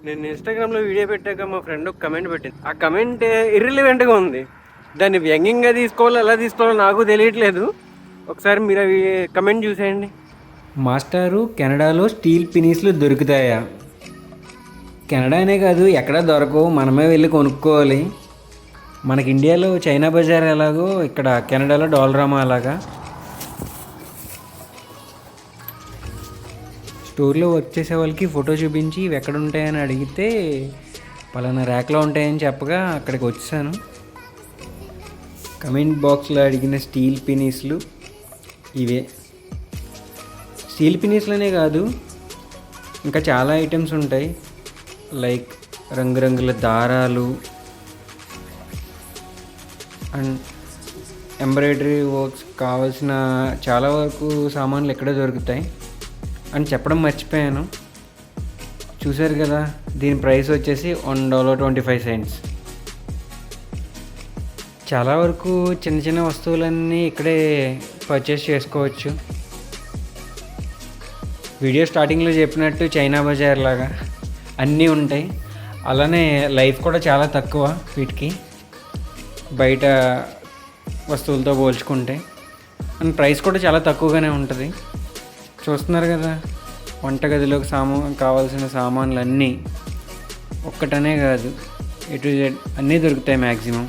నేను ఇన్స్టాగ్రామ్లో వీడియో పెట్టాక మా ఫ్రెండ్ ఒక కమెంట్ పెట్టింది. ఆ కమెంట్ ఇర్రిలివెంట్గా ఉంది. దాన్ని వ్యంగ్యంగా తీసుకోవాలో ఎలా తీసుకోవాలో నాకు తెలియట్లేదు. ఒకసారి మీరు అవి కమెంట్ చూసేయండి. మాస్టారు, కెనడాలో స్టీల్ పినీస్లు దొరుకుతాయా? కెనడానే కాదు, ఎక్కడా దొరకవు, మనమే వెళ్ళి కొనుక్కోవాలి. మనకి ఇండియాలో చైనా బజార్ ఎలాగో ఇక్కడ కెనడాలో డాలరామా అలాగా. స్టోర్లో వర్క్ చేసే వాళ్ళకి ఫోటో చూపించి ఇవి ఎక్కడ ఉంటాయని అడిగితే పలానా ర్యాక్లో ఉంటాయని చెప్పగా అక్కడికి వచ్చాను. కమెంట్ బాక్స్లో అడిగిన స్టీల్ పినీస్లు ఇవే. స్టీల్ పినీస్లోనే కాదు, ఇంకా చాలా ఐటమ్స్ ఉంటాయి. లైక్ రంగురంగుల దారాలు అండ్ ఎంబ్రాయిడరీ వర్క్స్ కావాల్సిన చాలా వరకు సామాన్లు ఎక్కడే దొరుకుతాయి అని చెప్పడం మర్చిపోయాను. చూశారు కదా, దీని ప్రైస్ వచ్చేసి $1.25. చాలా వరకు చిన్న చిన్న వస్తువులన్నీ ఇక్కడే పర్చేస్ చేసుకోవచ్చు. వీడియో స్టార్టింగ్లో చెప్పినట్టు చైనా బజార్ లాగా అన్నీ ఉంటాయి. అలానే లైఫ్ కూడా చాలా తక్కువ వీటికి బయట వస్తువులతో పోల్చుకుంటే. అండ్ ప్రైస్ కూడా చాలా తక్కువగానే ఉంటుంది. చూస్తున్నారు కదా, వంటగదిలోకి కావాల్సిన సామాన్లు అన్నీ ఒక్కటనే కాదు, A to Z అన్నీ దొరుకుతాయి మ్యాక్సిమం.